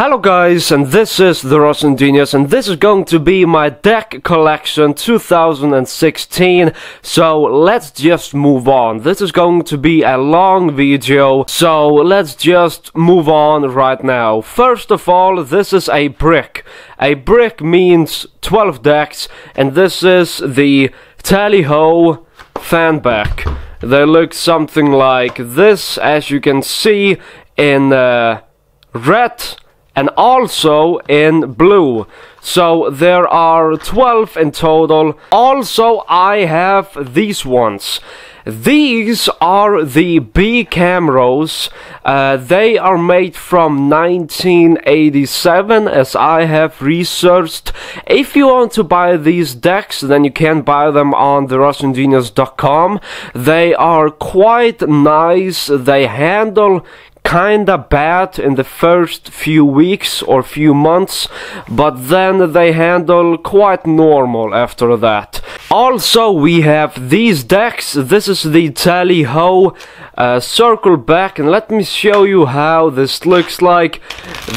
Hello guys, and this is the Dustin D Hetlinger, and this is going to be my deck collection 2016, so let's just move on. This is going to be a long video, so let's just move on right now. First of all, this is a brick. A brick means 12 decks, and this is the Tally-Ho fan back. They look something like this, as you can see, in red and also in blue. So there are 12 in total. Also, I have these ones. These are the B Camros. They are made from 1987, as I have researched. If you want to buy these decks, then you can buy them on therustingenius.com. They are quite nice. They handle kinda bad in the first few weeks or few months, but then they handle quite normal after that. Also, we have these decks. This is the Tally-Ho circle back, and let me show you how this looks like.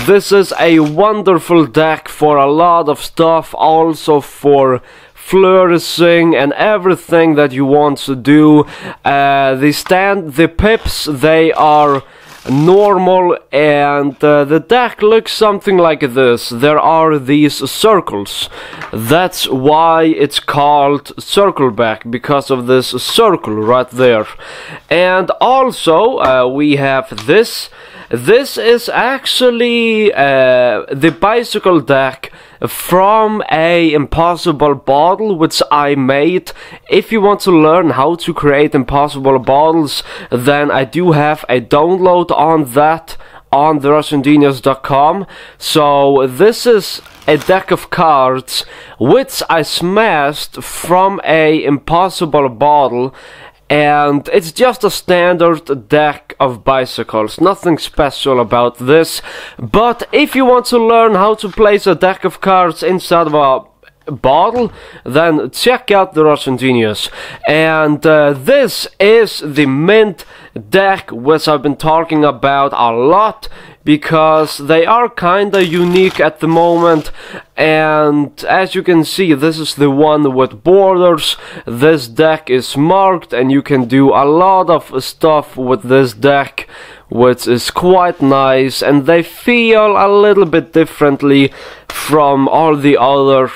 This is a wonderful deck for a lot of stuff, also for flourishing and everything that you want to do. The pips, they are normal, and the deck looks something like this. There are these circles. That's why it's called circle back, because of this circle right there. And also we have this. This is actually the bicycle deck from a impossible bottle which I made. If you want to learn how to create impossible bottles, then I do have a download on that on therustingenius.com. So this is a deck of cards which I smashed from a impossible bottle, and it's just a standard deck of bicycles, nothing special about this. But if you want to learn how to place a deck of cards inside of a bottle, then check out the Russian Genius. And this is the mint deck, which I've been talking about a lot, because they are kinda unique at the moment. And as you can see, this is the one with borders. This deck is marked, and you can do a lot of stuff with this deck, which is quite nice, and they feel a little bit differently from all the other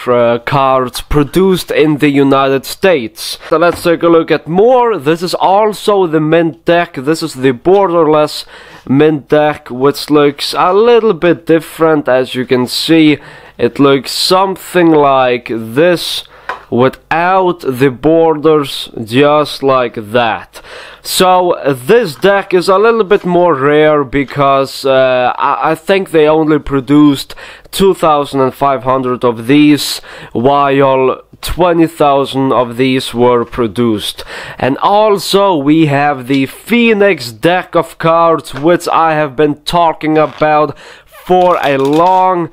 cards produced in the United States. So let's take a look at more. This is also the mint deck. This is the borderless mint deck, which looks a little bit different. As you can see, it looks something like this, without the borders, just like that. So this deck is a little bit more rare, because I think they only produced 2,500 of these, while 20,000 of these were produced. And also we have the Phoenix deck of cards, which I have been talking about for a long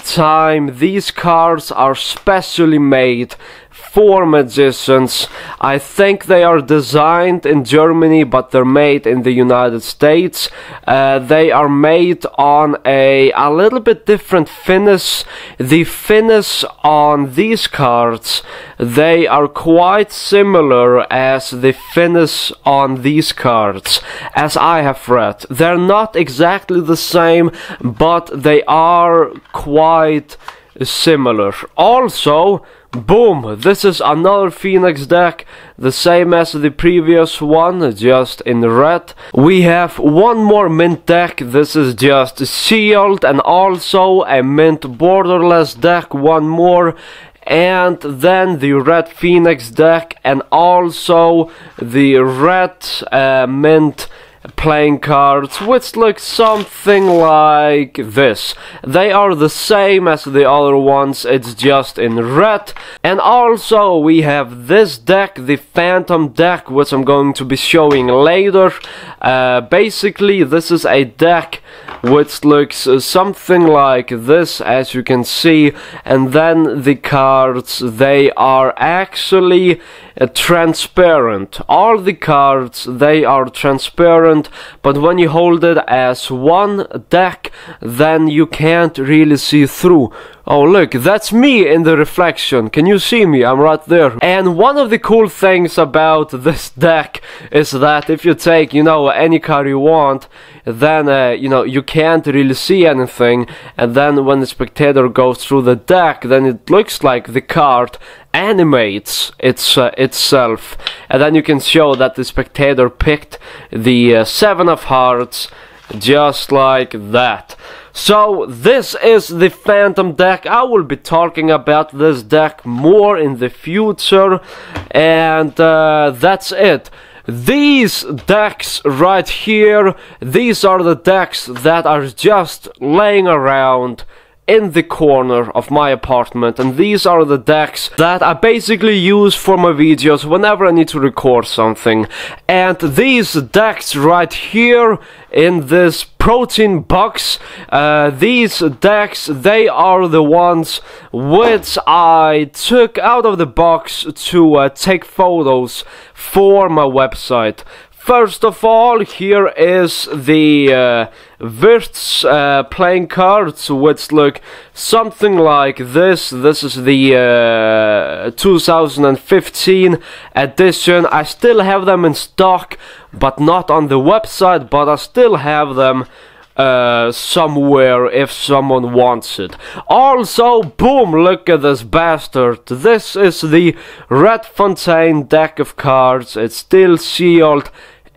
time. These cards are specially made for magicians. I think they are designed in Germany, but they're made in the United States. They are made on a little bit different finish. The finish on these cards, they are quite similar as the finish on these cards, as I have read. They're not exactly the same, but they are quite similar. Also, boom, this is another Phoenix deck, the same as the previous one, just in red. We have one more mint deck. This is just sealed, and also a mint borderless deck, one more. And then the red Phoenix deck, and also the red mint playing cards, which look something like this. They are the same as the other ones, it's just in red. And also we have this deck, the Phantom deck, which I'm going to be showing later. Basically, this is a deck which looks something like this, as you can see. And then the cards, they are actually transparent. All the cards, they are transparent, but when you hold it as one deck, then you can't really see through. Oh look, that's me in the reflection. Can you see me? I'm right there. And one of the cool things about this deck is that if you take, you know, any card you want, then you know, you can't really see anything, and then when the spectator goes through the deck, then it looks like the card animates itself, and then you can show that the spectator picked the 7 of hearts, just like that. So this is the Phantom deck. I will be talking about this deck more in the future, and that's it. These decks right here, these are the decks that are just laying around in the corner of my apartment, and these are the decks that I basically use for my videos whenever I need to record something. And these decks right here in this protein box, these decks, they are the ones which I took out of the box to take photos for my website. First of all, here is the Wirtz playing cards, which look something like this. This is the 2015 edition. I still have them in stock, but not on the website, but I still have them somewhere if someone wants it. Also, boom, look at this bastard. This is the Red Fontaine deck of cards. It's still sealed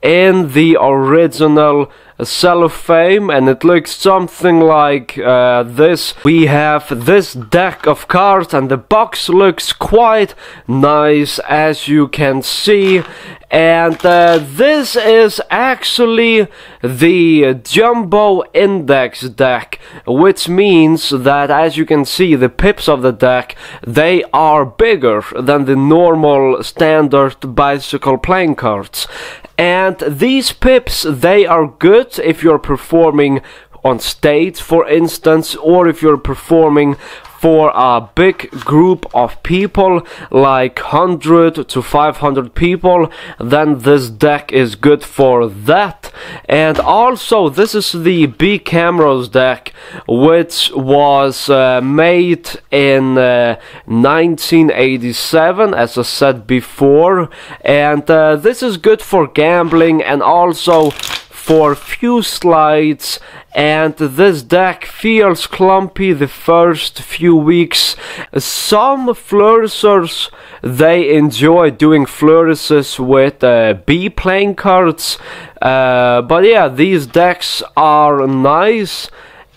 in the original cellophane, and it looks something like this. We have this deck of cards, and the box looks quite nice, as you can see. And this is actually the Jumbo Index deck, which means that, as you can see, the pips of the deck, they are bigger than the normal standard bicycle playing cards. And these pips, they are good if you're performing on stage, for instance, or if you're performing for a big group of people, like 100 to 500 people, then this deck is good for that. And also, this is the B Cameros deck, which was made in 1987, as I said before, and this is good for gambling and also for few slides. And this deck feels clumpy the first few weeks. Some flourisers, they enjoy doing flourishes with B playing cards, but yeah, these decks are nice,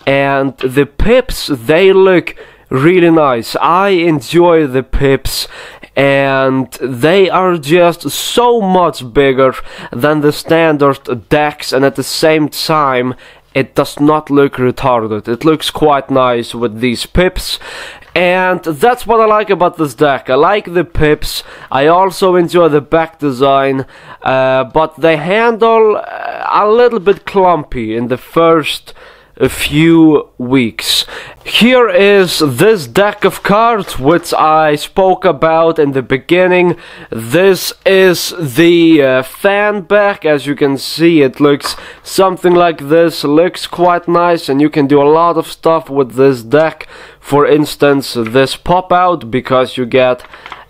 and the pips, they look really nice. I enjoy the pips, and they are just so much bigger than the standard decks, and at the same time it does not look retarded. It looks quite nice with these pips, and that's what I like about this deck. I like the pips. I also enjoy the back design, but they handle a little bit clumpy in the first few weeks. Here is this deck of cards which I spoke about in the beginning. This is the fan back. As you can see, it looks something like this. Looks quite nice, and you can do a lot of stuff with this deck. For instance, this pop out, because you get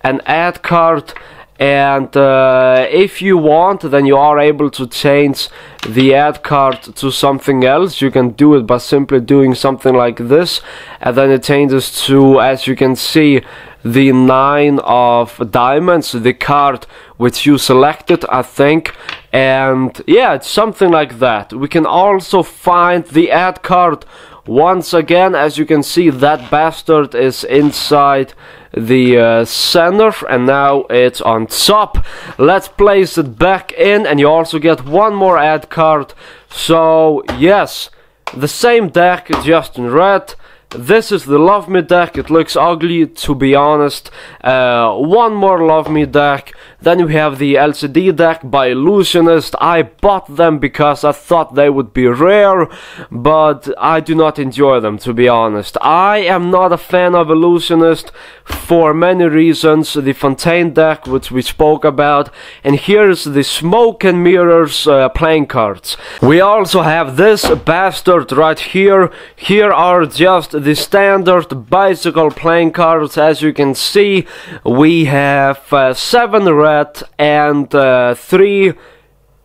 an ad card, and if you want, then you are able to change the ad card to something else. You can do it by simply doing something like this, and then it changes to, as you can see, the 9 of diamonds, the card which you selected, I think. And yeah, it's something like that. We can also find the ad card once again. As you can see, that bastard is inside the center, and now it's on top. Let's place it back in, and you also get one more ad card. So yes, the same deck, just in red. This is the Love Me deck. It looks ugly, to be honest. One more Love Me deck. Then we have the LCD deck by Illusionist. I bought them because I thought they would be rare, but I do not enjoy them, to be honest. I am not a fan of Illusionist for many reasons. The Fontaine deck, which we spoke about, and here's the Smoke and Mirrors playing cards. We also have this bastard right here. Here are just the standard bicycle playing cards. As you can see, we have 7 red and 3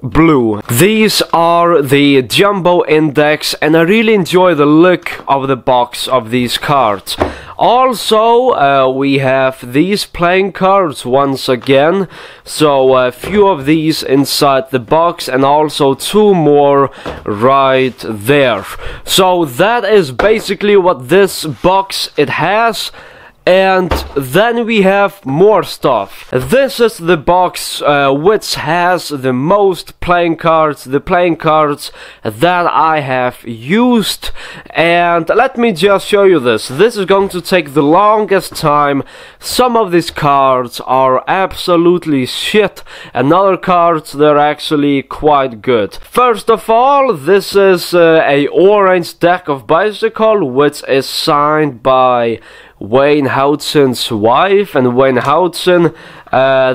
blue. These are the Jumbo Index, and I really enjoy the look of the box of these cards. Also, we have these playing cards once again, so a few of these inside the box, and also 2 more right there. So that is basically what this box it has. And then we have more stuff. This is the box which has the most playing cards, the playing cards that I have used. And let me just show you this. This is going to take the longest time. Some of these cards are absolutely shit, and other cards they're actually quite good. First of all, this is a orange deck of bicycle, which is signed by Wayne Houdson's wife, and Wayne Houdson,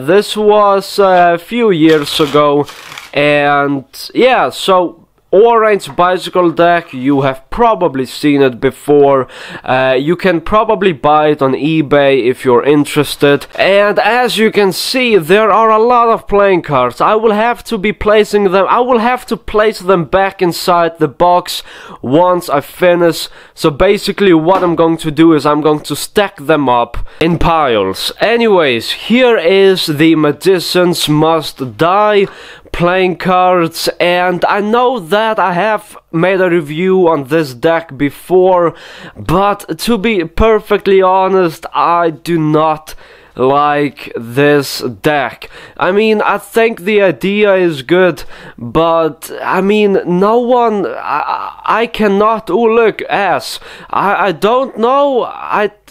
this was a few years ago, and yeah, so orange bicycle deck, you have probably seen it before. You can probably buy it on eBay if you're interested. And as you can see, there are a lot of playing cards. I will have to be placing them, I will have to place them back inside the box once I finish. So basically what I'm going to do is I'm going to stack them up in piles. Anyways, here is the Magician's Must Die playing cards, and I know that I have made a review on this deck before, but to be perfectly honest, I do not like this deck. I mean, I think the idea is good, but I mean, no one, I cannot, oh look, ass, I don't know,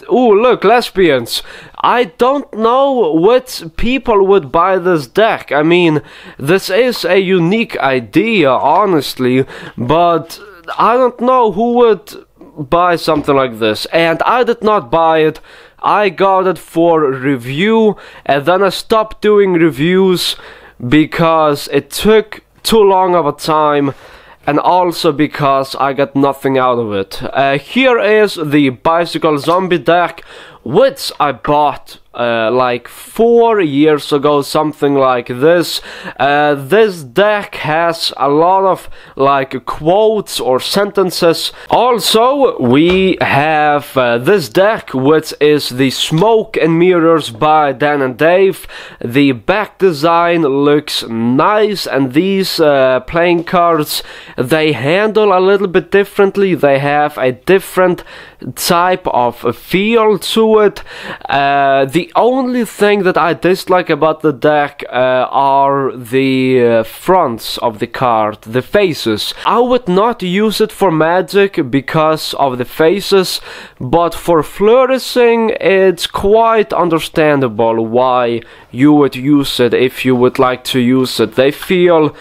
oh look, lesbians, I don't know which people would buy this deck. I mean, this is a unique idea, honestly, but I don't know who would buy something like this, and I did not buy it. I got it for review, and then I stopped doing reviews because it took too long of a time, and also because I got nothing out of it. Here is the Bicycle Zombie deck, which I bought like 4 years ago, something like this. This deck has a lot of like quotes or sentences. Also, we have this deck, which is the Smoke and Mirrors by Dan and Dave. The back design looks nice, and these playing cards, they handle a little bit differently. They have a different type of feel to it. The only thing that I dislike about the deck are the fronts of the card, the faces. I would not use it for magic because of the faces, but for flourishing it's quite understandable why you would use it if you would like to use it. They feel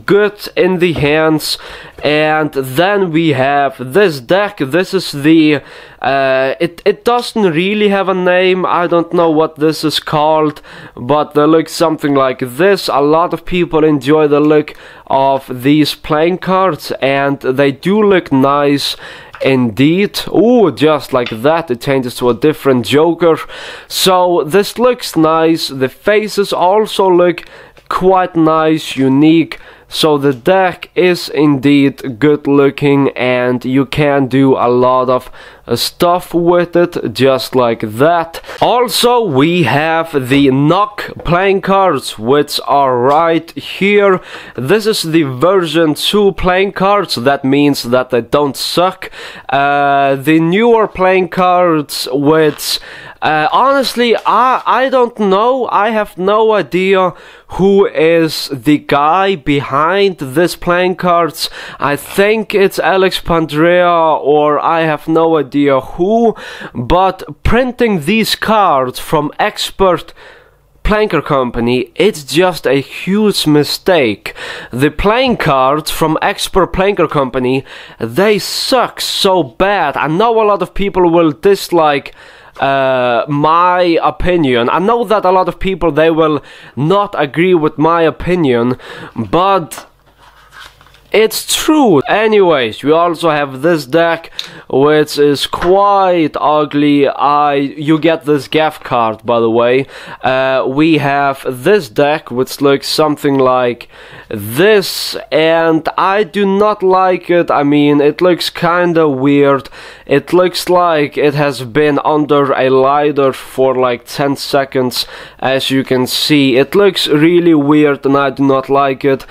good in the hands. And then we have this deck. This is the it doesn't really have a name. I don't know what this is called, but they look something like this. A lot of people enjoy the look of these playing cards, and they do look nice indeed. Oh, just like that, it changes to a different Joker. So this looks nice. The faces also look quite nice, unique. So the deck is indeed good looking, and you can do a lot of stuff with it, just like that. Also, we have the Knock playing cards, which are right here. This is the version 2 playing cards. That means that they don't suck. The newer playing cards, which honestly, I don't know. I have no idea who is the guy behind this playing cards. I think it's Alex Pandrea, or I have no idea who, but printing these cards from expert Planker Company, it's just a huge mistake. The playing cards from Expert Planker Company, they suck so bad. I know a lot of people will dislike my opinion. I know that a lot of people, they will not agree with my opinion, but it's true. Anyways, we also have this deck, which is quite ugly. You get this Gav card, by the way. We have this deck, which looks something like this, and I do not like it. I mean, it looks kinda weird. It looks like it has been under a lighter for like 10 seconds, as you can see. It looks really weird, and I do not like it.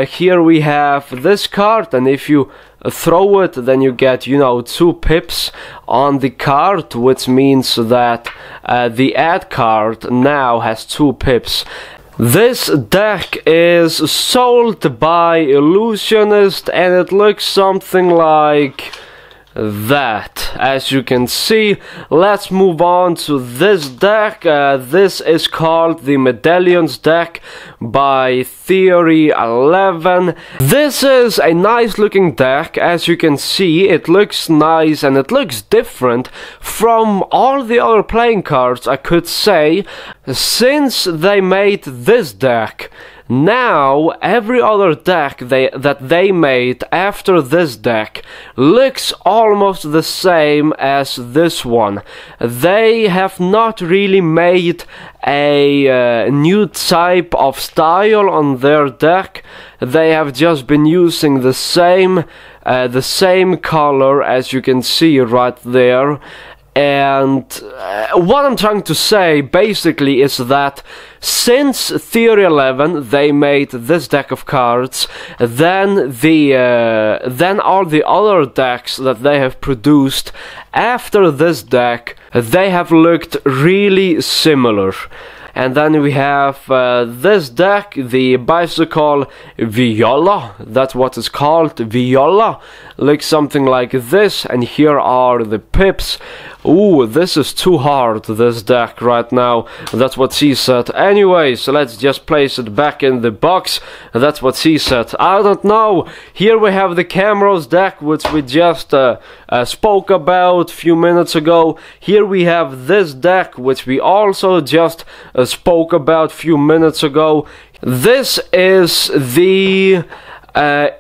Here we have this card, and if you throw it, then you get, you know, 2 pips on the card, which means that the ad card now has 2 pips. This deck is sold by Illusionist, and it looks something like that, as you can see. Let's move on to this deck. This is called the Medallions deck by Theory 11. This is a nice looking deck. As you can see, it looks nice and it looks different from all the other playing cards, I could say, since they made this deck. Now, every other deck that they made after this deck looks almost the same as this one. They have not really made a new type of style on their deck. They have just been using the same color, as you can see right there. And what I'm trying to say basically is that since Theory 11 they made this deck of cards, then all the other decks that they have produced after this deck, they have looked really similar. And then we have this deck, the Bicycle Viola. That's what it's called, Viola. Looks something like this, and here are the pips. Ooh, this is too hard, this deck right now. That's what she said. Anyway, so let's just place it back in the box. That's what she said. I don't know. Here we have the Camrose deck, which we just spoke about a few minutes ago. Here we have this deck, which we also just spoke about a few minutes ago. This is the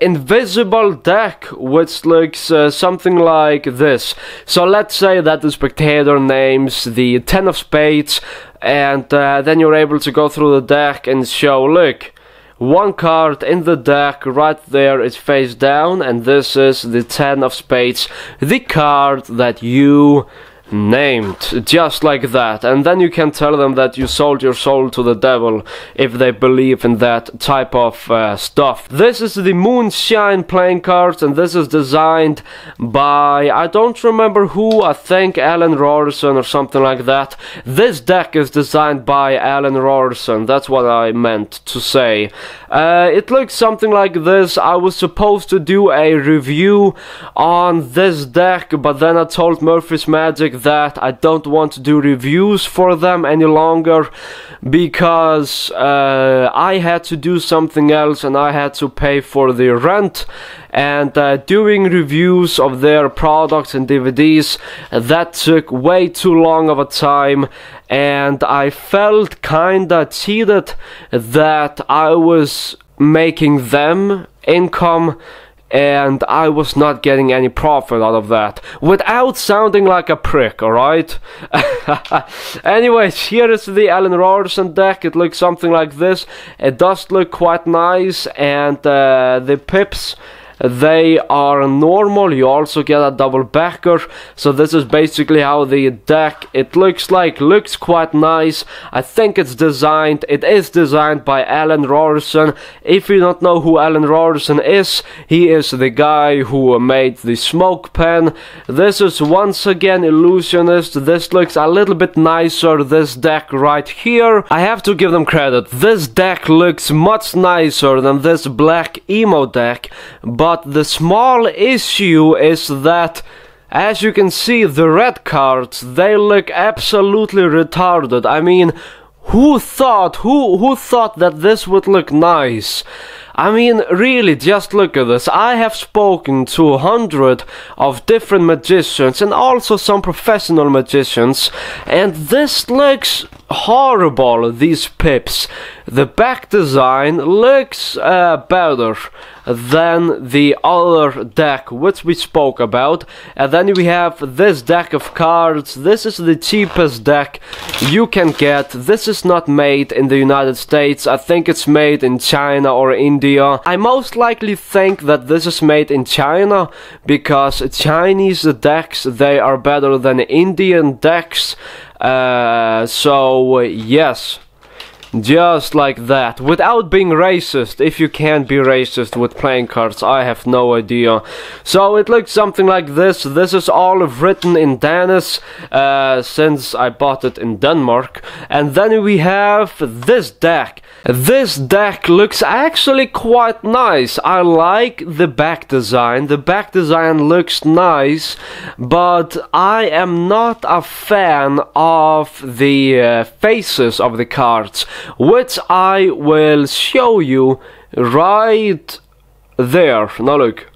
invisible deck, which looks something like this. So let's say that the spectator names the 10 of spades, and then you're able to go through the deck and show, look, one card in the deck right there is face down, and this is the 10 of spades, the card that you named, just like that. And then you can tell them that you sold your soul to the devil if they believe in that type of stuff. This is the Moonshine playing cards, and this is designed by, I don't remember who, I think Alan Robertson or something like that. This deck is designed by Alan Robertson, that's what I meant to say. It looks something like this. I was supposed to do a review on this deck, but then I told Murphy's Magic that I don't want to do reviews for them any longer, because I had to do something else and I had to pay for the rent, and doing reviews of their products and DVDs, that took way too long of a time, and I felt kinda cheated that I was making them income and I was not getting any profit out of that, without sounding like a prick, alright? Anyways, here is the Alan Robertson deck. It looks something like this. It does look quite nice, and the pips, they are normal. You also get a double backer, so this is basically how the deck it looks quite nice. I think it is designed by Alan Robertson. If you don't know who Alan Robertson is, he is the guy who made the Smoke Pen. This is once again Illusionist. This looks a little bit nicer, this deck right here. I have to give them credit. This deck looks much nicer than this black emo deck, but the small issue is that, as you can see, the red cards, they look absolutely retarded. I mean, who thought that this would look nice? I mean, really, just look at this. I have spoken to 100 of different magicians and also some professional magicians, and this looks horrible, these pips. The back design looks better than the other deck which we spoke about. And then we have this deck of cards. This is the cheapest deck you can get. This is not made in the United States. I think it's made in China or India. I most likely think that this is made in China because Chinese decks, they are better than Indian decks. So yes, just like that, without being racist. If you can't be racist with playing cards, I have no idea. So it looks something like this. This is all written in Danish, since I bought it in Denmark. And then we have this deck. This deck looks actually quite nice. I like the back design. The back design looks nice, but I am not a fan of the faces of the cards, which I will show you right there. Now look.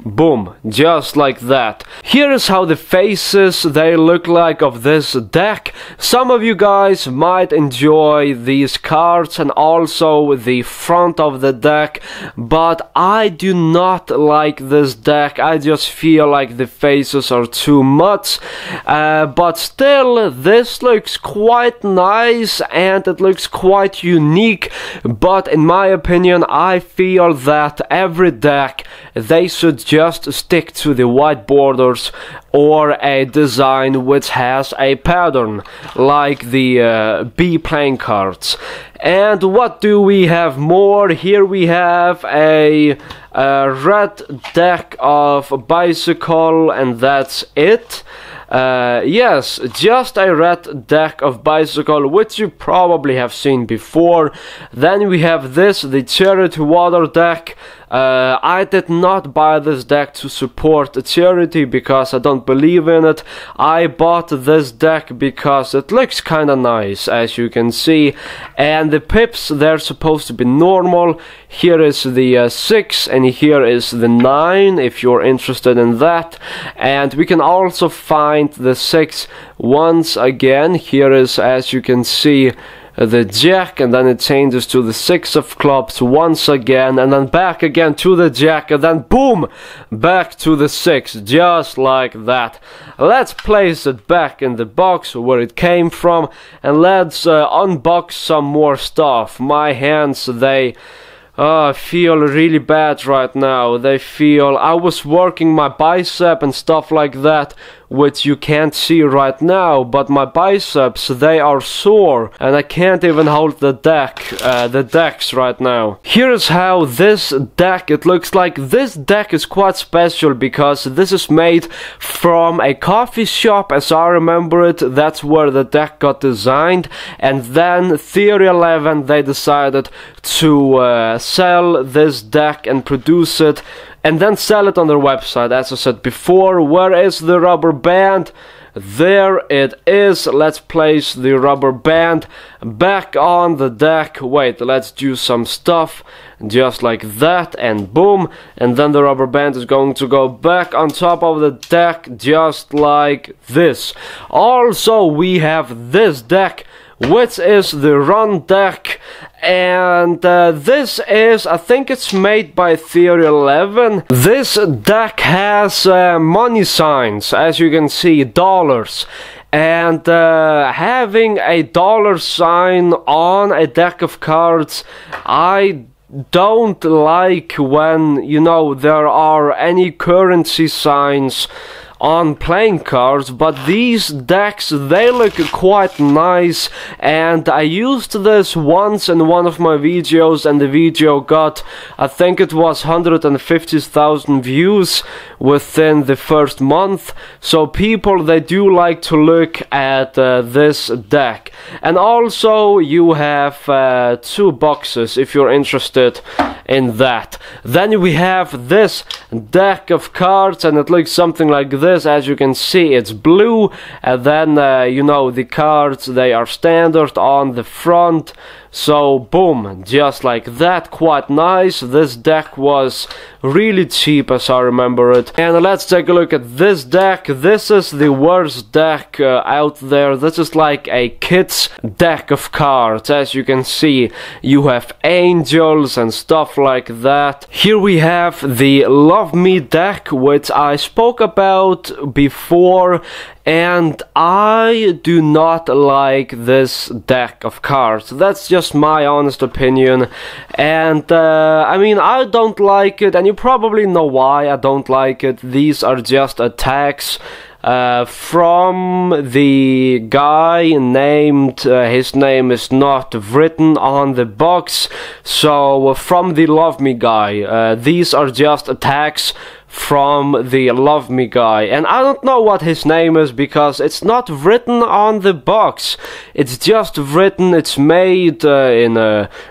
Boom, just like that. Here is how the faces they look like of this deck. Some of you guys might enjoy these cards and also the front of the deck, but I do not like this deck. I just feel like the faces are too much, but still this looks quite nice and it looks quite unique. But in my opinion, I feel that every deck, they should just stick to the white borders or a design which has a pattern, like the B playing cards. And what do we have more? Here we have a red deck of bicycle, and that's it. Yes, just a red deck of bicycle, which you probably have seen before. Then we have this, the charity water deck. I did not buy this deck to support a charity because I don't believe in it. I bought this deck because it looks kinda nice, as you can see. And the pips, they're supposed to be normal. Here is the 6 and here is the 9 if you're interested in that. And we can also find the 6 once again. Here is, as you can see, the jack, and then it changes to the 6 of clubs once again, and then back again to the jack, and then boom, back to the 6, just like that. Let's place it back in the box where it came from, and let's unbox some more stuff. My hands, they feel really bad right now. They feel, I was working my bicep and stuff like that, which you can't see right now, but my biceps, they are sore and I can't even hold the decks right now. Here is how this deck, it looks like. This deck is quite special because this is made from a coffee shop, as I remember it. That's where the deck got designed, and then Theory 11, they decided to sell this deck and produce it and then sell it on their website, as I said before. Where is the rubber band? There it is. Let's place the rubber band back on the deck. Wait, let's do some stuff just like that, and boom, and then the rubber band is going to go back on top of the deck just like this. Also, we have this deck, which is the run deck, and this is, I think it's made by Theory 11. This deck has money signs, as you can see, dollars, and having a dollar sign on a deck of cards, I don't like when, you know, there are any currency signs on playing cards, but these decks, they look quite nice, and I used this once in one of my videos, and the video got, I think it was 150,000 views within the first month. So people, they do like to look at this deck. And also you have 2 boxes if you're interested in that. Then we have this deck of cards, and it looks something like this. this. As you can see, it's blue, and then you know, the cards, they are standard on the front. So boom, just like that, quite nice. This deck was really cheap as I remember it. And let's take a look at this deck. This is the worst deck out there. This is like a kid's deck of cards. As you can see, you have angels and stuff like that. Here we have the Love Me deck, which I spoke about before, and I do not like this deck of cards. That's just my honest opinion. And I mean, I don't like it, and you probably know why I don't like it. These are just attacks from the guy named, his name is not written on the box, so from the Love Me guy. These are just attacks from the Love Me guy, and I don't know what his name is because it's not written on the box. It's just written, it's made in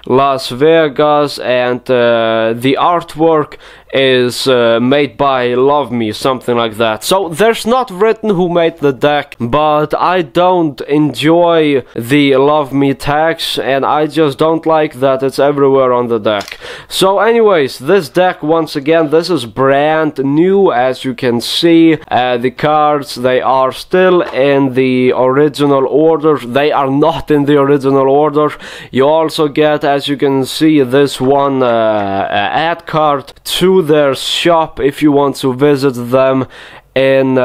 Las Vegas, and the artwork is made by Love Me, something like that. So there's not written who made the deck, but I don't enjoy the Love Me tags, and I just don't like that it's everywhere on the deck. So anyways, this deck, once again, this is brand new. As you can see, the cards, they are still in the original order. They are not in the original order. You also get, as you can see, this one ad card to their shop if you want to visit them in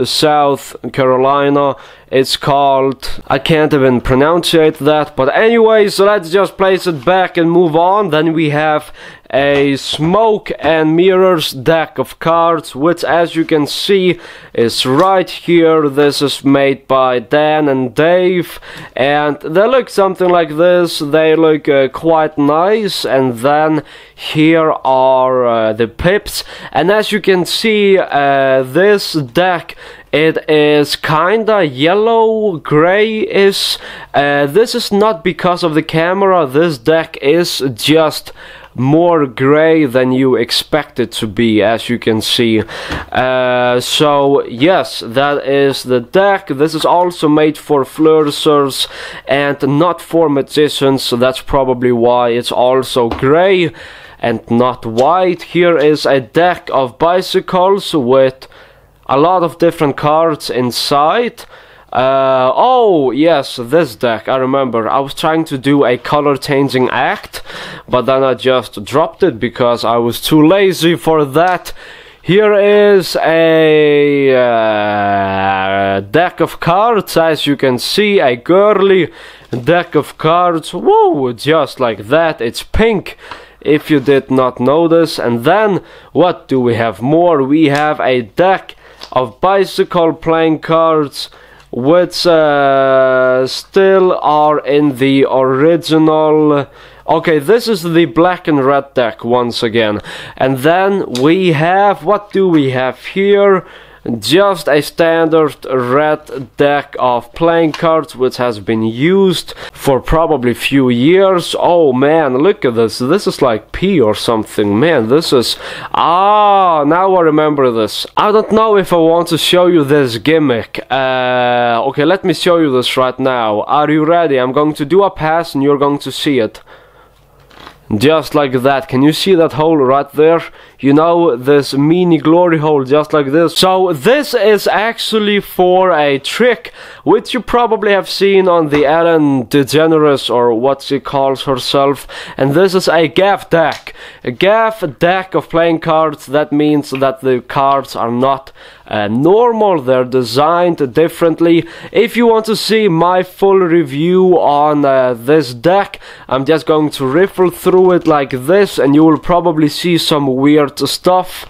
South Carolina. It's called, I can't even pronounce that, but anyways, so let's just place it back and move on. Then we have a Smoke and Mirrors deck of cards, which, as you can see, is right here. This is made by Dan and Dave, and they look something like this. They look quite nice. And then here are the pips, and as you can see, this deck, it is kinda yellow grayish. This is not because of the camera. This deck is just more gray than you expect it to be, as you can see. So yes, that is the deck. This is also made for fluencers and not for magicians, so that's probably why it's also gray and not white. Here is a deck of bicycles with a lot of different cards inside. Oh yes, this deck, I remember. I was trying to do a color changing act, but then I just dropped it because I was too lazy for that. Here is a deck of cards, as you can see, a girly deck of cards. Woo, just like that. It's pink, if you did not notice. And then, what do we have more? We have a deck of bicycle playing cards, which still are in the original. Okay, this is the black and red deck once again. And then we have, what do we have here? Just a standard red deck of playing cards, which has been used for probably few years. Oh man, look at this. This is like P or something. Man, this is... Ah, now I remember this. I don't know if I want to show you this gimmick. Okay, let me show you this right now. Are you ready? I'm going to do a pass and you're going to see it. Just like that. Can you see that hole right there? You know, this mini glory hole, just like this. So this is actually for a trick, which you probably have seen on the Ellen DeGeneres, or what she calls herself. And this is a Gav deck. A Gav deck of playing cards. That means that the cards are not normal, they're designed differently. If you want to see my full review on this deck, I'm just going to riffle through it like this, and you will probably see some weird stuff.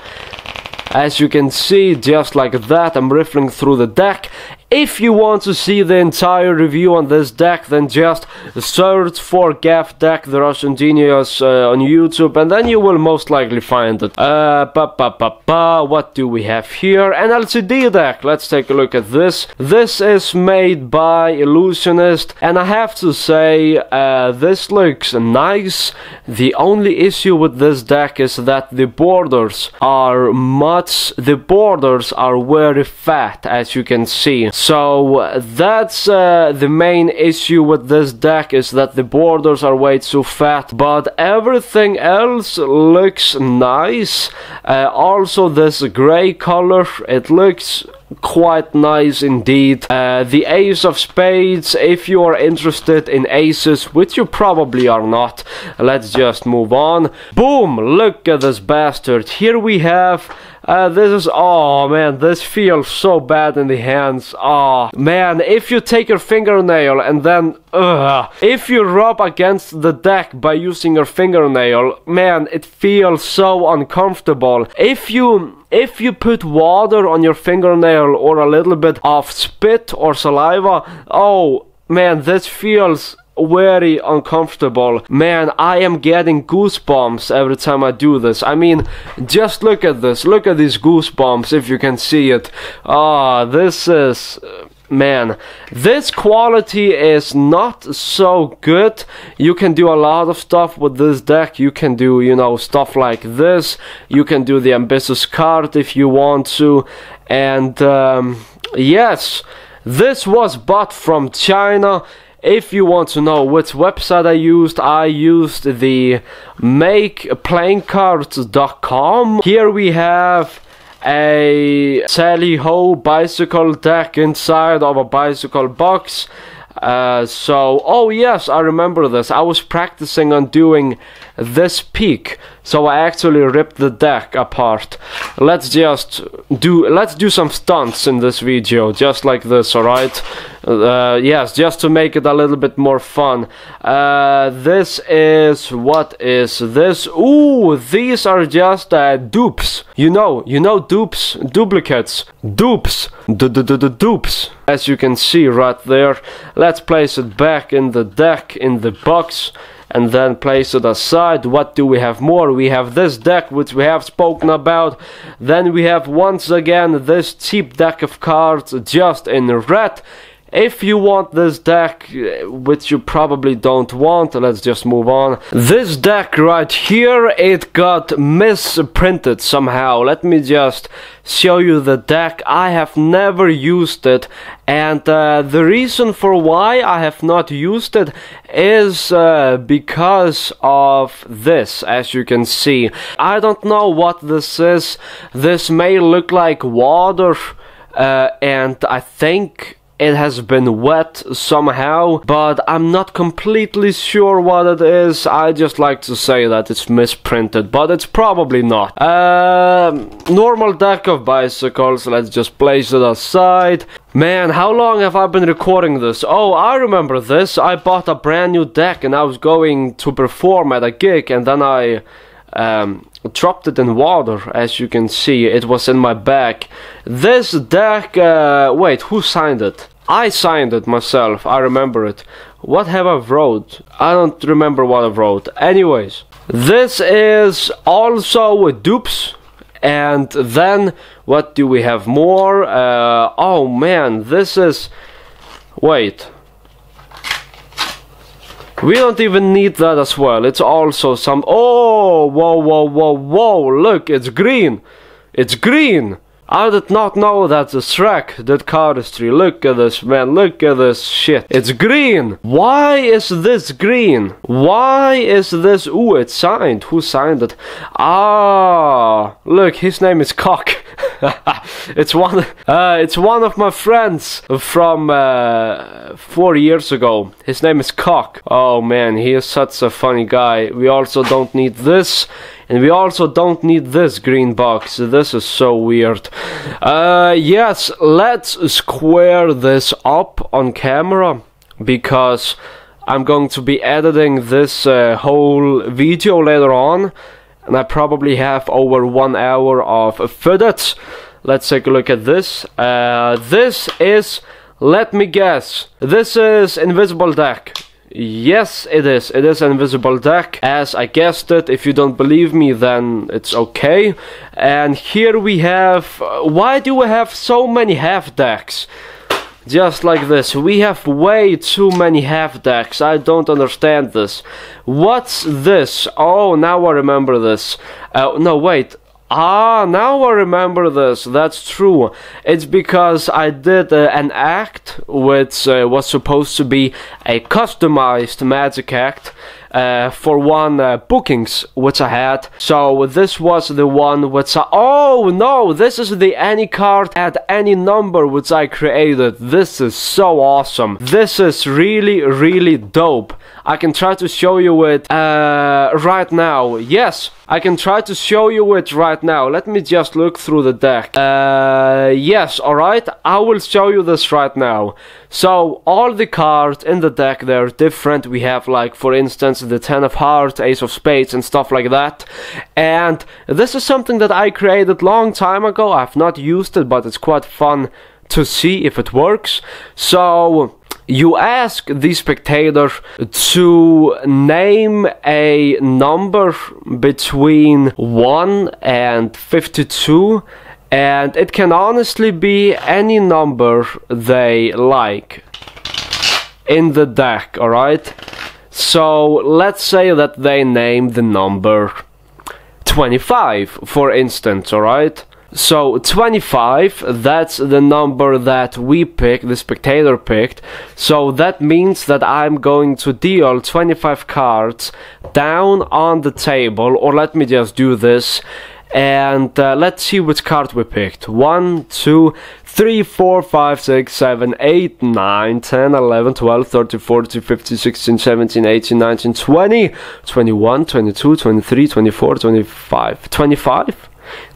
As you can see, just like that, I'm riffling through the deck. If you want to see the entire review on this deck, then just search for Gav Deck the Russian Genius on YouTube, and then you will most likely find it. What do we have here? An LCD deck. Let's take a look at this. This is made by Illusionist, and I have to say, this looks nice. The only issue with this deck is that the borders are very fat, as you can see. So that's the main issue with this deck, is that the borders are way too fat, but everything else looks nice. Also this gray color, it looks quite nice indeed. The Ace of Spades, if you are interested in aces, which you probably are not, let's just move on. Boom, look at this bastard. Here we have this is, oh man, this feels so bad in the hands. Oh man, if you take your fingernail and then if you rub against the deck by using your fingernail, man, it feels so uncomfortable. If you put water on your fingernail or a little bit of spit or saliva, oh man, this feels very uncomfortable. Man, I am getting goosebumps every time I do this. I mean, just look at this. Look at these goosebumps, if you can see it. This is... man, this quality is not so good. You can do a lot of stuff with this deck. You can do, you know, stuff like this. You can do the ambitious card if you want to. And yes, this was bought from China. If you want to know which website I used the makeplayingcards.com. Here we have a Tally Ho bicycle deck inside of a bicycle box. Oh yes, I remember this. I was practicing on doing this peak, so I actually ripped the deck apart. Let's do some stunts in this video, just like this, alright? Yes, just to make it a little bit more fun. This is, what is this? Ooh, these are just dupes. You know dupes, duplicates, dupes, dupes. As you can see right there. Let's place it back in the deck, in the box, and then place it aside. What do we have more? We have this deck, which we have spoken about. Then we have, once again, this cheap deck of cards, just in red. If you want this deck, which you probably don't want, let's just move on. This deck right here, it got misprinted somehow. Let me just show you the deck. I have never used it, and the reason for why I have not used it is because of this, as you can see. I don't know what this is. This may look like water, and I think it has been wet somehow, but I'm not completely sure what it is. I just like to say that it's misprinted, but it's probably not. Normal deck of bicycles, let's just place it aside. Man, how long have I been recording this? Oh, I remember this. I bought a brand new deck and I was going to perform at a gig, and then I dropped it in water. As you can see, it was in my bag. This deck, wait, who signed it? I signed it myself, I remember it. What have I wrote? I don't remember what I wrote. Anyways, this is also dupes. And then, what do we have more? Oh man, this is... wait. We don't even need that as well. It's also some... oh, whoa, look, it's green. It's green. I did not know that the Shrek did cardistry. Look at this, man. Look at this shit. It's green. Why is this green? Why is this... ooh, it's signed. Who signed it? Ah, look, his name is Cock. It's one of my friends from 4 years ago. His name is Cock. Oh man, he is such a funny guy. We also don't need this. And we also don't need this green box. This is so weird. Yes, let's square this up on camera, because I'm going to be editing this whole video later on, and I probably have over 1 hour of footage. Let's take a look at this. This is Let me guess. This is Invisible Deck. Yes, it is. It is an Invisible Deck, as I guessed it. If you don't believe me, then it's okay. And here we have... why do we have so many half decks? Just like this. We have way too many half decks. I don't understand this. What's this? Oh, now I remember this. No, wait. Ah, now I remember this. That's true. It's because I did an act which was supposed to be a customized magic act for one bookings which I had. So this was the one which I... oh no, this is the any card at any number which I created. This is so awesome. This is really dope. I can try to show you it right now. Yes, I can try to show you it right now. Let me just look through the deck. Yes, alright, I will show you this right now. So, all the cards in the deck, they're different. We have, like, for instance, the 10 of Hearts, Ace of Spades, and stuff like that. And this is something that I created long time ago. I've not used it, but it's quite fun to see if it works. So... you ask the spectator to name a number between 1 and 52, and it can honestly be any number they like in the deck, alright? So let's say that they name the number 25, for instance, alright? So 25, that's the number that we picked, the spectator picked. So that means that I'm going to deal 25 cards down on the table, or let me just do this. And let's see which card we picked. 1, 2, 3, 4, 5, 6, 7, 8, 9, 10, 11, 12, 13, 14, 15, 16, 17, 18, 19, 20, 21, 22, 23, 24, 25. 25?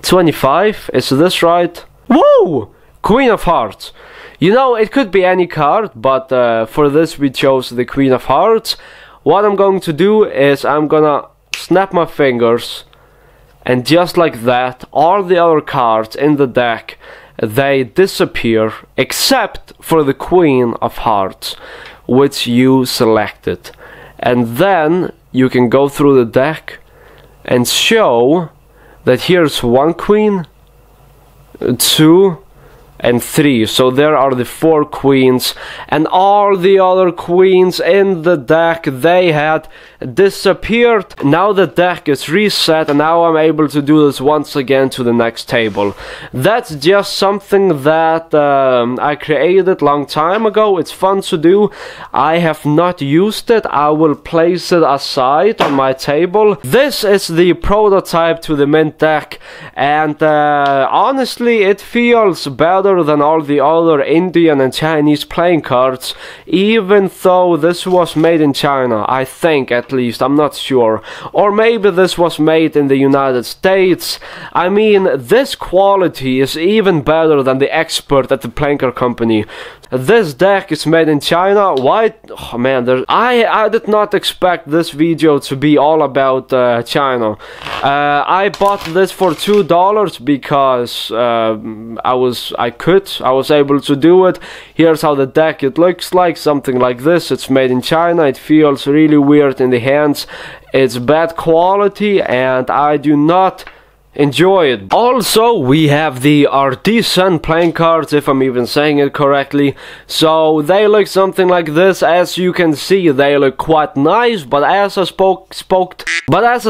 25, is this right? Woo! Queen of Hearts. You know, it could be any card, but for this we chose the Queen of Hearts. What I'm going to do is I'm gonna snap my fingers, and just like that, all the other cards in the deck, they disappear, except for the Queen of Hearts, which you selected. And then you can go through the deck and show that here's 1 queen, 2, and 3. So there are the 4 queens, and all the other queens in the deck, they had disappeared. Now the deck is reset, and now I'm able to do this once again to the next table. That's just something that I created long time ago. It's fun to do. I have not used it. I will place it aside on my table. This is the prototype to the mint deck, and honestly it feels better than all the other Indian and Chinese playing cards, even though this was made in China, I think, at least, I'm not sure. Or maybe this was made in the United States. I mean, this quality is even better than the expert at the playing card company. This deck is made in China. Why? Oh man, I did not expect this video to be all about China. I bought this for $2 because I was able to do it. Here's how the deck it looks like, something like this. It's made in China. It feels really weird in the hands. It's bad quality, and I do not enjoy it. Also, we have the artisan playing cards, if I'm even saying it correctly. So they look something like this. As you can see, they look quite nice, but as I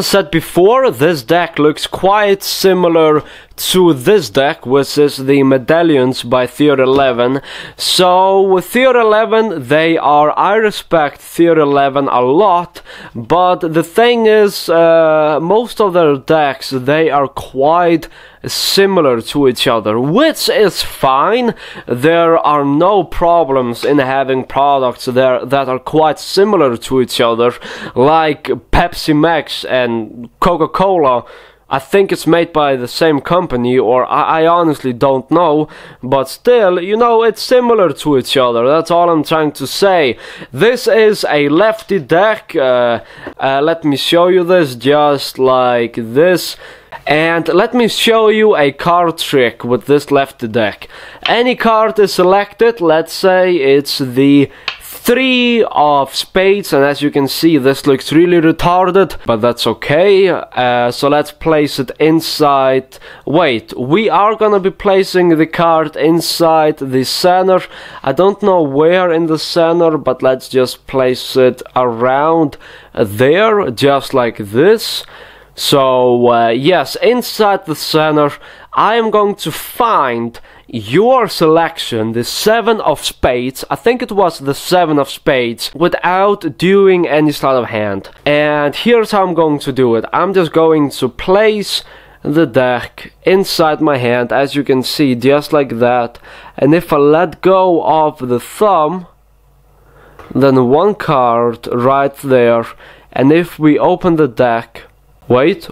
said before, this deck looks quite similar to this deck, which is the Medallions by Theory 11. So with Theory 11, I respect Theory 11 a lot, but the thing is, most of their decks, they are quite similar to each other, which is fine. There are no problems in having products there that are quite similar to each other, like Pepsi Max and Coca-Cola. I think it's made by the same company, or I honestly don't know, but still, you know, it's similar to each other. That's all I'm trying to say. This is a lefty deck. Let me show you this, just like this. And let me show you a card trick with this left deck. Any card is selected, let's say it's the 3 of spades, and as you can see this looks really retarded, but that's okay. So let's place it inside. Wait, we are gonna be placing the card inside the center. I don't know where in the center, but let's just place it around there, just like this. So yes, inside the center I am going to find your selection, the 7 of spades. I think it was the 7 of spades, without doing any sleight of hand. And here's how I'm going to do it. I'm just going to place the deck inside my hand, as you can see, just like that. And if I let go of the thumb, then 1 card right there. And if we open the deck, wait.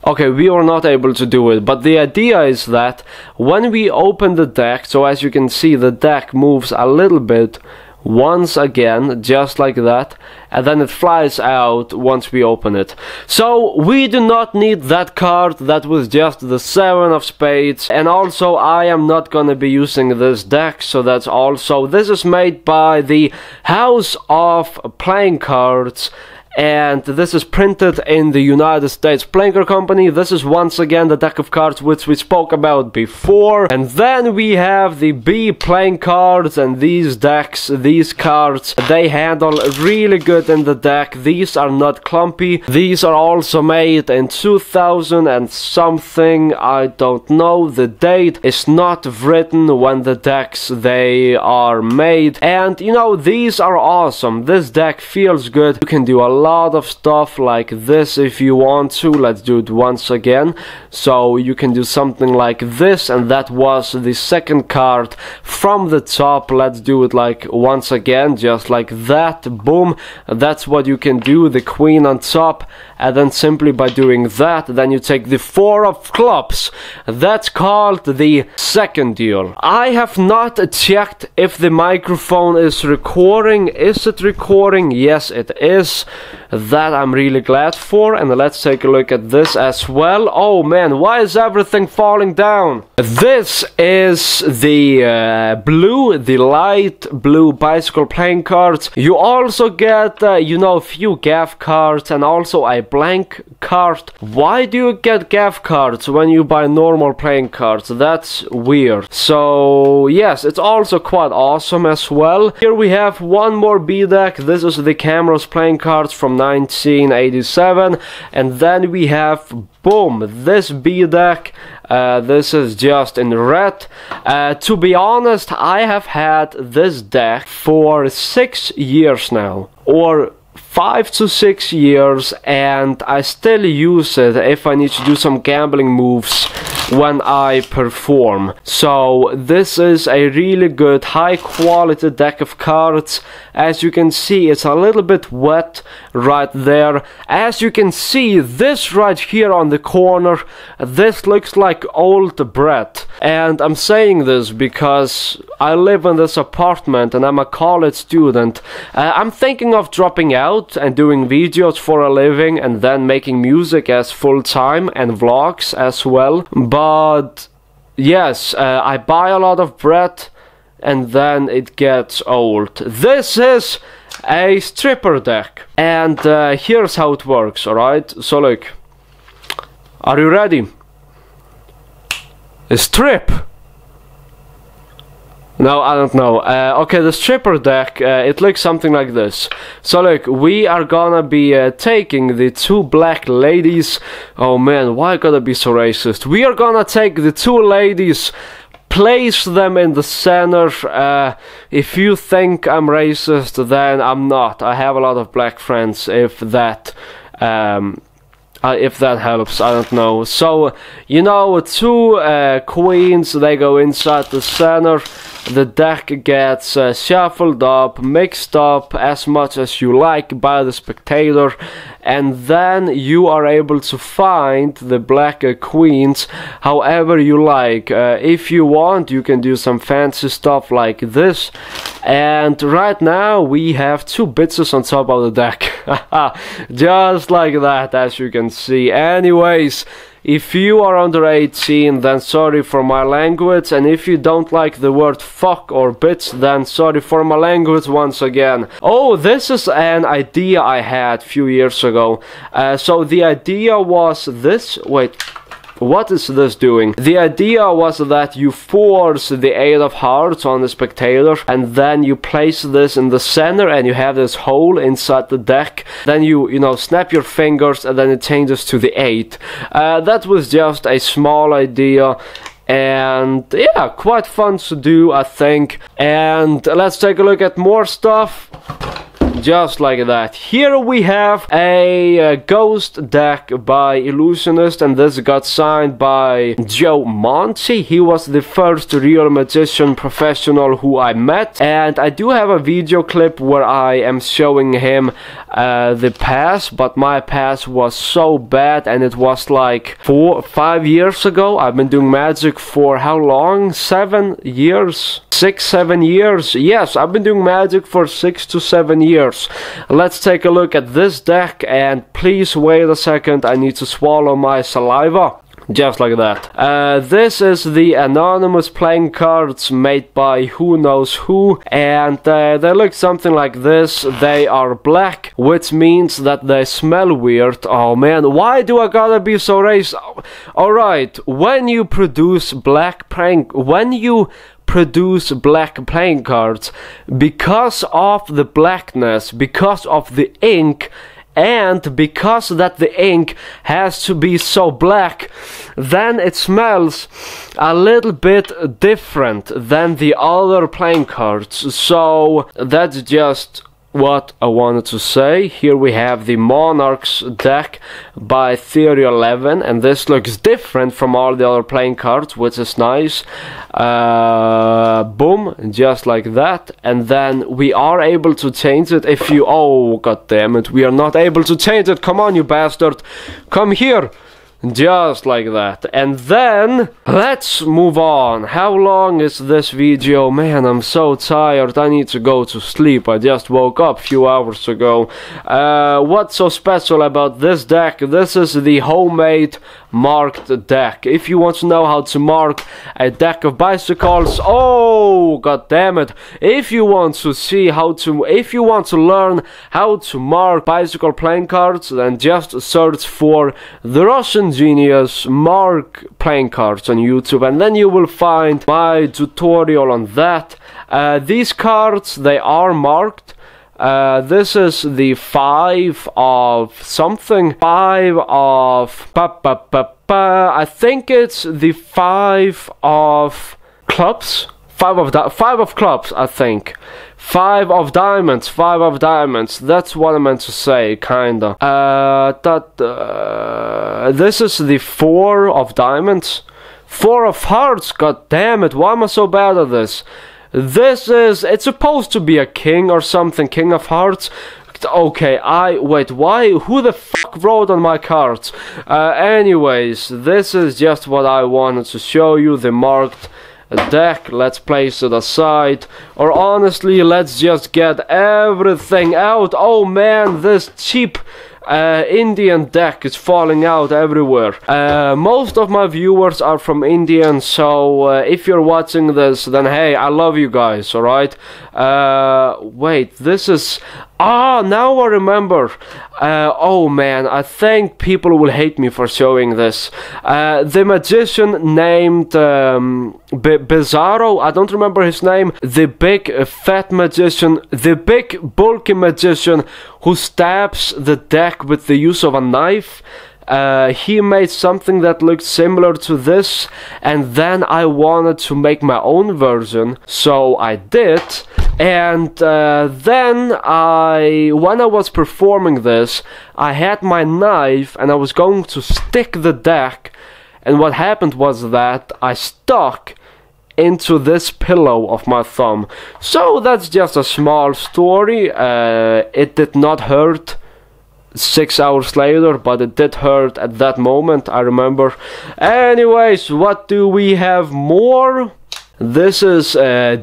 Okay, we were not able to do it, but the idea is that when we open the deck, so as you can see the deck moves a little bit once again, just like that, and then it flies out once we open it. So we do not need that card. That was just the 7 of spades. And also I am not gonna be using this deck, so that's also, this is made by the House of Playing Cards, and this is printed in the United States Playing Card Company. This is once again the deck of cards which we spoke about before. And then we have the B playing cards, and these decks, these cards, they handle really good in the deck. These are not clumpy. These are also made in 2000 and something, I don't know. The date is not written when the decks they are made. And you know, these are awesome. This deck feels good. You can do a lot of stuff like this if you want to. Let's do it once again. So you can do something like this, and that was the 2nd card from the top. Let's do it like once again, just like that. Boom. That's what you can do, the queen on top. And then simply by doing that, then you take the 4 of clubs. That's called the 2nd deal. I have not checked if the microphone is recording. Is it recording? Yes, it is. That I'm really glad for. And let's take a look at this as well. Oh man, why is everything falling down? This is the blue, the light blue bicycle playing cards. You also get, you know, a few Gav cards and also a blank card. Why do you get Gav cards when you buy normal playing cards? That's weird. So yes, it's also quite awesome as well. Here we have one more B deck. This is the Cameras playing cards from 1987, and then we have, boom, this B deck. This is just in red. To be honest, I have had this deck for 6 years now, or 5 to 6 years, and I still use it if I need to do some gambling moves when I perform. So this is a really good high quality deck of cards. As you can see, it's a little bit wet right there. As you can see, this right here on the corner, this looks like old bread. And I'm saying this because I live in this apartment and I'm a college student. I'm thinking of dropping out and doing videos for a living and then making music as full-time and vlogs as well. But yes, I buy a lot of bread and then it gets old. This is a stripper deck, and here's how it works, alright? So look, are you ready? A strip! No, I don't know. Okay, the stripper deck, it looks something like this. So look, we are gonna be taking the 2 black ladies. Oh man, why gotta be so racist? We are gonna take the 2 ladies, place them in the center. If you think I'm racist, then I'm not. I have a lot of black friends, if that helps, I don't know. So, you know, 2 queens, they go inside the center. The deck gets shuffled up, mixed up as much as you like by the spectator, and then you are able to find the black queens however you like. If you want, you can do some fancy stuff like this. And right now we have 2 bitches on top of the deck. Just like that, as you can see. Anyways, if you are under 18, then sorry for my language, and if you don't like the word fuck or bitch, then sorry for my language once again. Oh, this is an idea I had a few years ago. So the idea was this. Wait. What is this doing? The idea was that you force the 8 of hearts on the spectator, and then you place this in the center, and you have this hole inside the deck. Then you know, snap your fingers, and then it changes to the 8. That was just a small idea. And yeah, quite fun to do, I think. And let's take a look at more stuff. Just like that. Here we have a ghost deck by Illusionist, and this got signed by Joe Monty. He was the first real magician professional who I met, and I do have a video clip where I am showing him the pass, but my pass was so bad, and it was like 5 years ago. I've been doing magic for how long? 7 years? 6-7 years? Yes, I've been doing magic for 6 to 7 years. Let's take a look at this deck, and please wait a second, I need to swallow my saliva. Just like that. This is the anonymous playing cards made by who knows who, and they look something like this. They are black, which means that they smell weird. Oh man, why do I gotta be so racist? Alright, when you produce black playing cards, because of the blackness, because of the ink, and because that the ink has to be so black, then it smells a little bit different than the other playing cards. So that's just what I wanted to say. Here we have the Monarchs deck by Theory 11, and this looks different from all the other playing cards, which is nice. Boom, just like that. And then we are able to change it if you... Oh, god damn it, we are not able to change it. Come on, you bastard. Come here. Just like that. And then let's move on. How long is this video? Man, I'm so tired. I need to go to sleep. I just woke up a few hours ago. What's so special about this deck? This is the homemade marked deck. If you want to know how to mark a deck of bicycles, oh god damn it, if you want to learn how to mark bicycle playing cards, then just search for the Russian Genius Mark playing cards on YouTube, and then you will find my tutorial on that. These cards, they are marked. This is the 5 of something. 5 of... I think it's the 5 of clubs. 5 of clubs, I think. 5 of diamonds, 5 of diamonds. That's what I meant to say, kinda. This is the 4 of diamonds. 4 of hearts, god damn it, why am I so bad at this? This is, it's supposed to be a king or something, king of hearts. Okay, wait, why, who the fuck wrote on my cards? Anyways, this is just what I wanted to show you, the marked deck. Let's place it aside, or honestly, let's just get everything out. Oh man, this cheap Indian deck is falling out everywhere. Most of my viewers are from India, so if you're watching this, then hey, I love you guys, alright? Wait, this is... Ah, now I remember. Oh man, I think people will hate me for showing this. The magician named Bizarro, I don't remember his name. The big fat magician, the big bulky magician who stabs the deck with the use of a knife. He made something that looked similar to this, and then I wanted to make my own version, so I did. And then when I was performing this, I had my knife and I was going to stick the deck, and what happened was that I stuck into this pillow of my thumb. So that's just a small story. It did not hurt 6 hours later, but it did hurt at that moment, I remember. Anyways, what do we have more? This is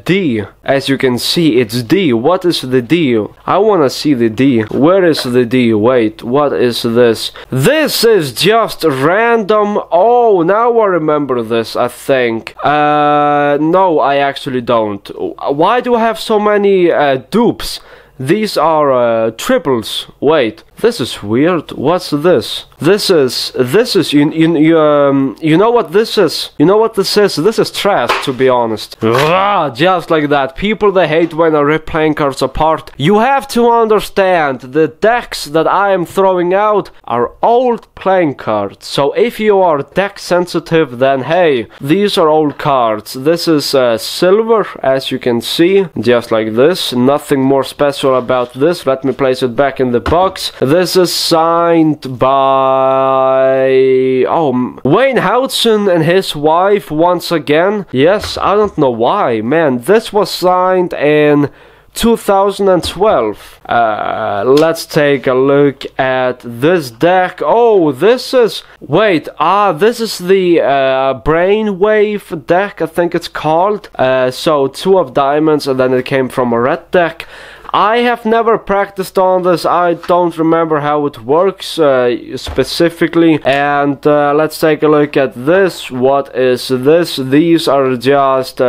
D. As you can see, it's D. What is the D? I wanna see the D. Where is the D? Wait, what is this? This is just random. Oh, now I remember this, I think. No, I actually don't. Why do I have so many dupes? These are triples. Wait, this is weird. What's this? This is you know what this is? You know what this is? This is trash, to be honest. Just like that. People, they hate when I rip playing cards apart. You have to understand, the decks that I am throwing out are old playing cards. So if you are deck sensitive, then hey, these are old cards. This is silver, as you can see, just like this. Nothing more special about this. Let me place it back in the box. This is signed by Wayne Houghton and his wife once again. Yes, I don't know why, man. This was signed in 2012. Let's take a look at this deck. Oh, this is... Wait, this is the Brainwave deck, I think it's called. So, 2 of diamonds, and then it came from a red deck. I have never practiced on this. I don't remember how it works specifically. And let's take a look at this. What is this? These are just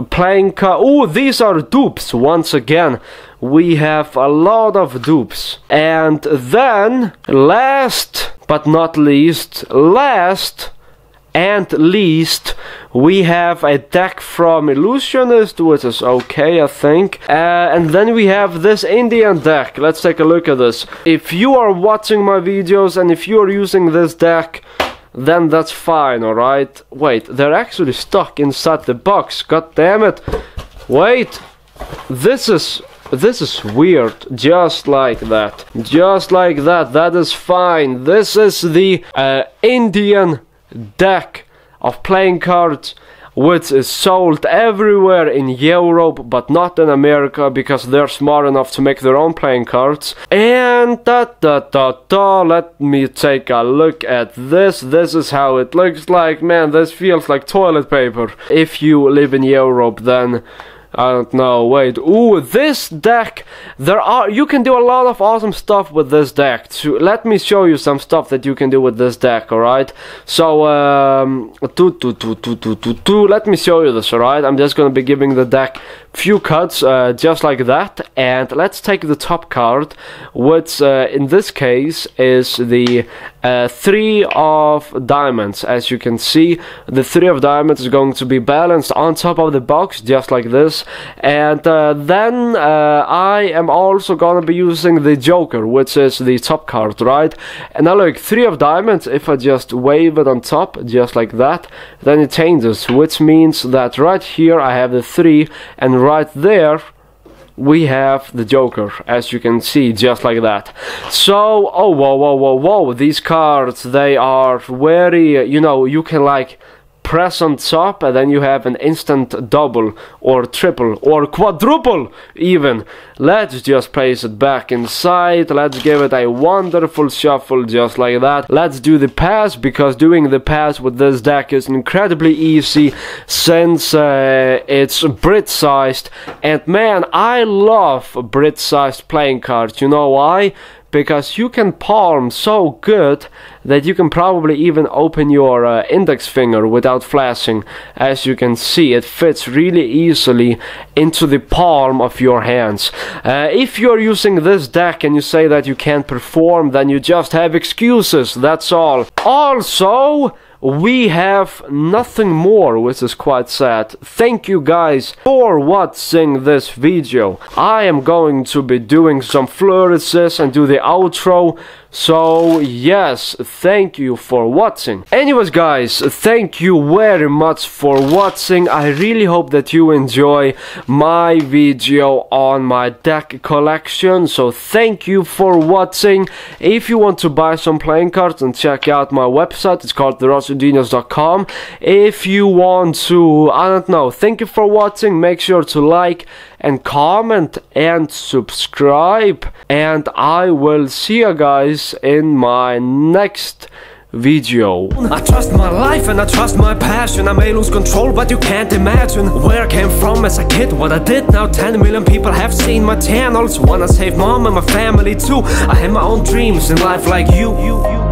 playing cards. Oh, these are dupes once again. We have a lot of dupes. And then, last but not least, we have a deck from Illusionist, which is okay, I think. And then we have this Indian deck. Let's take a look at this. If you are watching my videos and if you are using this deck, then that's fine, alright? Wait, they're actually stuck inside the box. God damn it. Wait. This is weird. Just like that. Just like that. That is fine. This is the Indian deck of playing cards, which is sold everywhere in Europe but not in America because they're smart enough to make their own playing cards. And let me take a look at this. This is how it looks like. Man, this feels like toilet paper. If you live in Europe, then I don't know, wait, ooh, this deck, you can do a lot of awesome stuff with this deck. Let me show you some stuff that you can do with this deck, alright? So, let me show you this, alright? I'm just gonna be giving the deck few cuts, just like that, and let's take the top card, which in this case is the 3 of diamonds. As you can see, the 3 of diamonds is going to be balanced on top of the box, just like this. And then I am also gonna be using the Joker, which is the top card, right? And now look, 3 of diamonds, if I just wave it on top, just like that, then it changes, which means that right here I have the 3, and right there we have the Joker, as you can see, just like that. So, oh, whoa, these cards, they are very, you know, you can like press on top and then you have an instant double or triple or quadruple even. Let's just place it back inside. Let's give it a wonderful shuffle, just like that. Let's do the pass, because doing the pass with this deck is incredibly easy since it's Brit-sized. And man, I love Brit-sized playing cards. You know why? Because you can palm so good that you can probably even open your index finger without flashing. As you can see, it fits really easily into the palm of your hands. If you're using this deck and you say that you can't perform, then you just have excuses, that's all. Also, we have nothing more, which is quite sad. Thank you guys for watching this video. I am going to be doing some flourishes and do the outro. So yes, thank you for watching. Anyways guys, thank you very much for watching. I really hope that you enjoy my video on my deck collection. So thank you for watching. If you want to buy some playing cards, then check out my website. It's called therussiangenius.com. If you want to, I don't know, thank you for watching. Make sure to like and comment and subscribe, and I will see you guys in my next video. I trust my life and I trust my passion. I may lose control, but you can't imagine where I came from as a kid, what I did now. 10 million people have seen my channels. Wanna save mom and my family too. I have my own dreams in life like you.